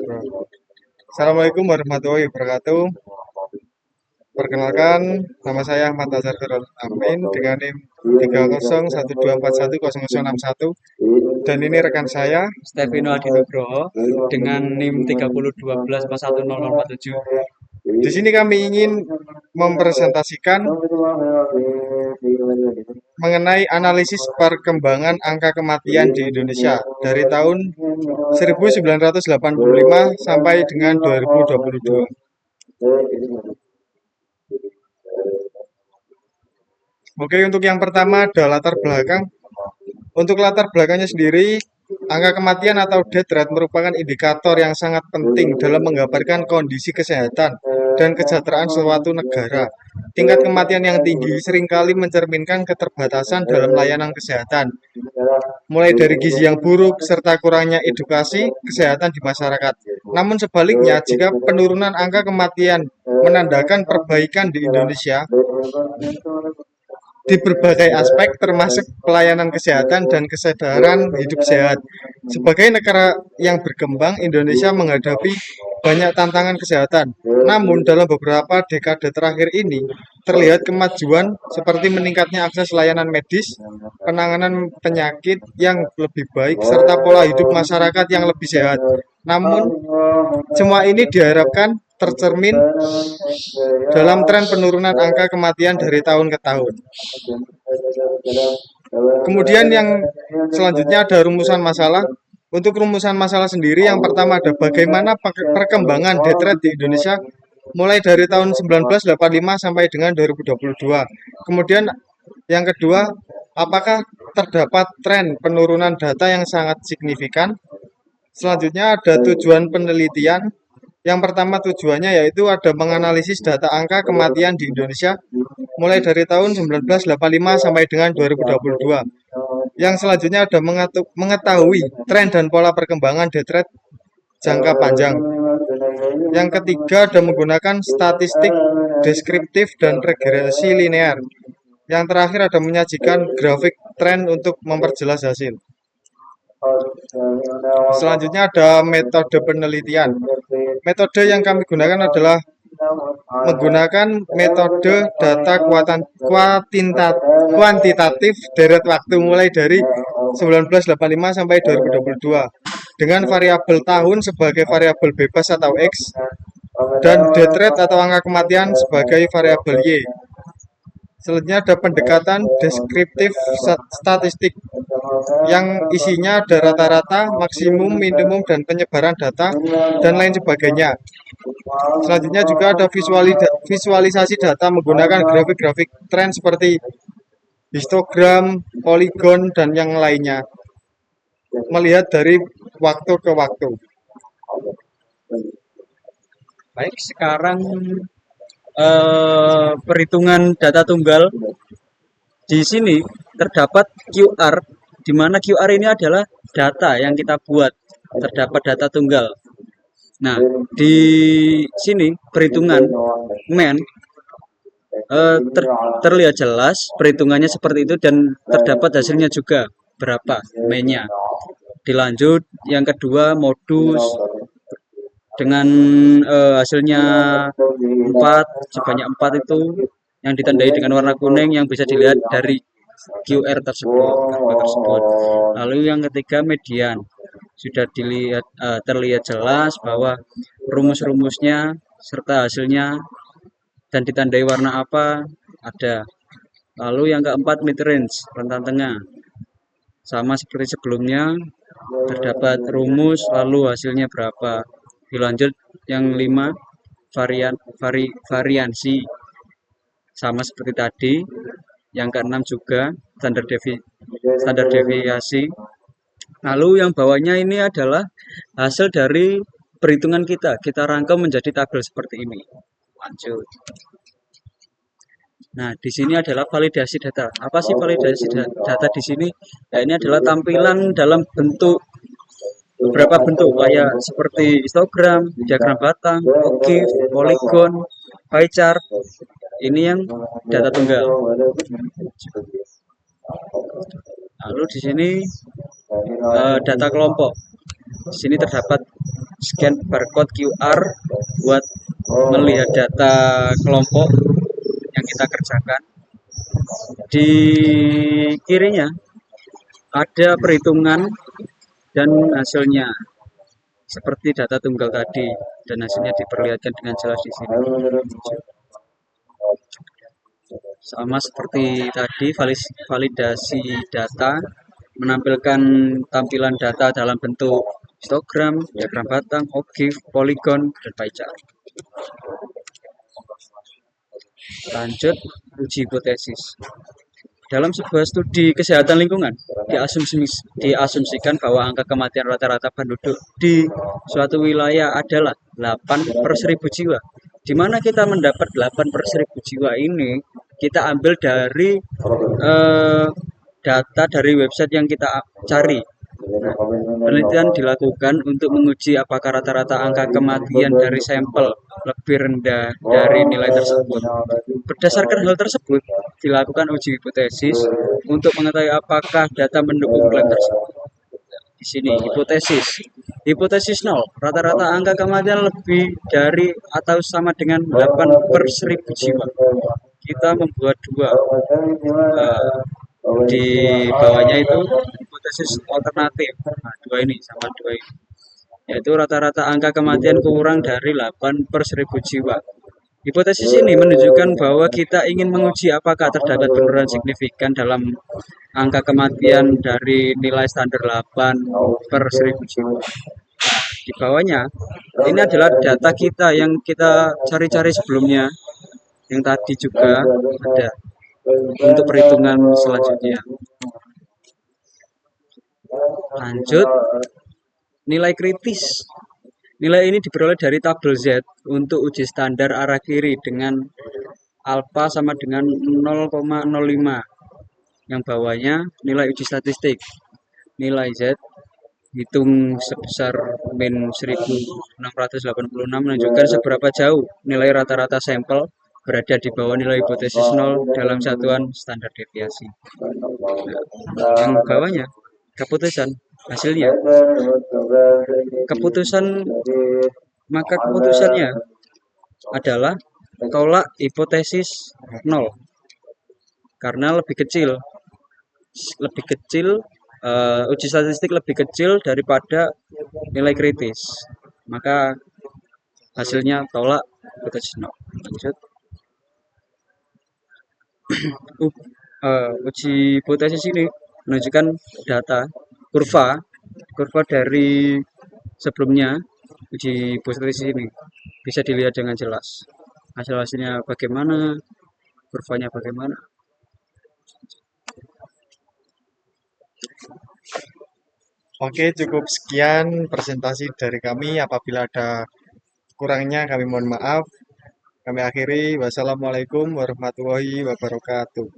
Assalamualaikum warahmatullahi wabarakatuh. Perkenalkan, nama saya Ahmad Azhar Firul Amin dengan NIM 3012410061 dan ini rekan saya Stefano Adi Nugroho dengan NIM 3012410047. Di sini kami ingin mempresentasikan mengenai analisis perkembangan angka kematian di Indonesia dari tahun 1985 sampai dengan 2022. Oke, untuk yang pertama ada latar belakang. Untuk latar belakangnya sendiri, angka kematian atau death rate merupakan indikator yang sangat penting dalam menggambarkan kondisi kesehatan dan kesejahteraan suatu negara. Tingkat kematian yang tinggi seringkali mencerminkan keterbatasan dalam layanan kesehatan, mulai dari gizi yang buruk serta kurangnya edukasi kesehatan di masyarakat. Namun sebaliknya, jika penurunan angka kematian menandakan perbaikan di Indonesia, di berbagai aspek termasuk pelayanan kesehatan dan kesadaran hidup sehat. Sebagai negara yang berkembang, Indonesia menghadapi banyak tantangan kesehatan. Namun dalam beberapa dekade terakhir ini terlihat kemajuan seperti meningkatnya akses layanan medis, penanganan penyakit yang lebih baik serta pola hidup masyarakat yang lebih sehat. Namun semua ini diharapkan tercermin dalam tren penurunan angka kematian dari tahun ke tahun. Kemudian yang selanjutnya ada rumusan masalah. Untuk rumusan masalah sendiri, yang pertama ada bagaimana perkembangan death rate di Indonesia mulai dari tahun 1985 sampai dengan 2022. Kemudian yang kedua, apakah terdapat tren penurunan data yang sangat signifikan? Selanjutnya ada tujuan penelitian. Yang pertama tujuannya yaitu ada menganalisis data angka kematian di Indonesia mulai dari tahun 1985 sampai dengan 2022. Yang selanjutnya ada mengetahui tren dan pola perkembangan death rate jangka panjang. Yang ketiga ada menggunakan statistik deskriptif dan regresi linear. Yang terakhir ada menyajikan grafik tren untuk memperjelas hasil. Selanjutnya ada metode penelitian. Metode yang kami gunakan adalah menggunakan metode data kuantitatif deret waktu mulai dari 1985 sampai 2022 dengan variabel tahun sebagai variabel bebas atau X dan death rate atau angka kematian sebagai variabel Y. Selanjutnya ada pendekatan deskriptif statistik yang isinya ada rata-rata, maksimum, minimum, dan penyebaran data, dan lain sebagainya. Selanjutnya juga ada visualisasi data menggunakan grafik-grafik tren seperti histogram, poligon, dan yang lainnya. Melihat dari waktu ke waktu. Baik, sekarang perhitungan data tunggal. Di sini terdapat QR, di mana QR ini adalah data yang kita buat, terdapat data tunggal. Nah, di sini perhitungan men terlihat jelas perhitungannya seperti itu dan terdapat hasilnya juga berapa mainnya. Dilanjut yang kedua modus dengan hasilnya 4 sebanyak 4 itu yang ditandai dengan warna kuning yang bisa dilihat dari QR tersebut, gambar tersebut. Lalu yang ketiga median sudah dilihat terlihat jelas bahwa rumus-rumusnya serta hasilnya dan ditandai warna apa ada. Lalu yang keempat mid range rentang tengah sama seperti sebelumnya terdapat rumus lalu hasilnya berapa. Dilanjut yang 5 variansi sama seperti tadi. Yang keenam juga standar deviasi. Lalu yang bawahnya ini adalah hasil dari perhitungan kita rangkum menjadi tabel seperti ini. Lanjut. Nah, di sini adalah validasi data. Apa sih validasi data di sini? Nah, ini adalah tampilan dalam bentuk beberapa bentuk kayak seperti histogram, diagram batang, OGIF, polygon, pie chart. Ini yang data tunggal. Lalu di sini data kelompok. Di sini terdapat scan barcode QR buat melihat data kelompok yang kita kerjakan. Di kirinya ada perhitungan dan hasilnya seperti data tunggal tadi, dan hasilnya diperlihatkan dengan jelas di sini. Sama seperti tadi, validasi data menampilkan tampilan data dalam bentuk histogram, diagram batang, OGIF, polygon, dan pie chart. Lanjut, uji hipotesis. Dalam sebuah studi kesehatan lingkungan, diasumsikan bahwa angka kematian rata-rata penduduk di suatu wilayah adalah 8 per 1000 jiwa. Di mana kita mendapat 8 per 1000 jiwa ini, kita ambil dari data dari website yang kita cari. Penelitian dilakukan untuk menguji apakah rata-rata angka kematian dari sampel lebih rendah dari nilai tersebut. Berdasarkan hal tersebut, dilakukan uji hipotesis untuk mengetahui apakah data mendukung klaim tersebut. Di sini hipotesis. Hipotesis 0, rata-rata angka kematian lebih dari atau sama dengan 8 per 1000 jiwa. Kita membuat dua. Di bawahnya itu hipotesis alternatif. Nah, dua ini sama dua ini. Yaitu rata-rata angka kematian kurang dari 8 per 1000 jiwa. Hipotesis ini menunjukkan bahwa kita ingin menguji apakah terdapat penurunan signifikan dalam angka kematian dari nilai standar 8 per 1000 jiwa. Di bawahnya, ini adalah data kita yang kita cari-cari sebelumnya, yang tadi juga ada untuk perhitungan selanjutnya. Lanjut, nilai kritis. Nilai ini diperoleh dari tabel Z untuk uji standar arah kiri dengan alfa sama dengan 0,05. Yang bawahnya nilai uji statistik. Nilai Z hitung sebesar min 1686 menunjukkan seberapa jauh nilai rata-rata sampel berada di bawah nilai hipotesis 0 dalam satuan standar deviasi. Nah, yang bawahnya keputusan hasilnya. Keputusannya adalah tolak hipotesis 0 karena lebih kecil uji statistik lebih kecil daripada nilai kritis, maka hasilnya tolak hipotesis 0. Lanjut. Uji hipotesis ini menunjukkan data kurva dari sebelumnya. Uji hipotesis ini bisa dilihat dengan jelas hasilnya bagaimana, kurvanya bagaimana. Oke, cukup sekian presentasi dari kami. Apabila ada kurangnya kami mohon maaf. Kami akhiri. Wassalamualaikum warahmatullahi wabarakatuh.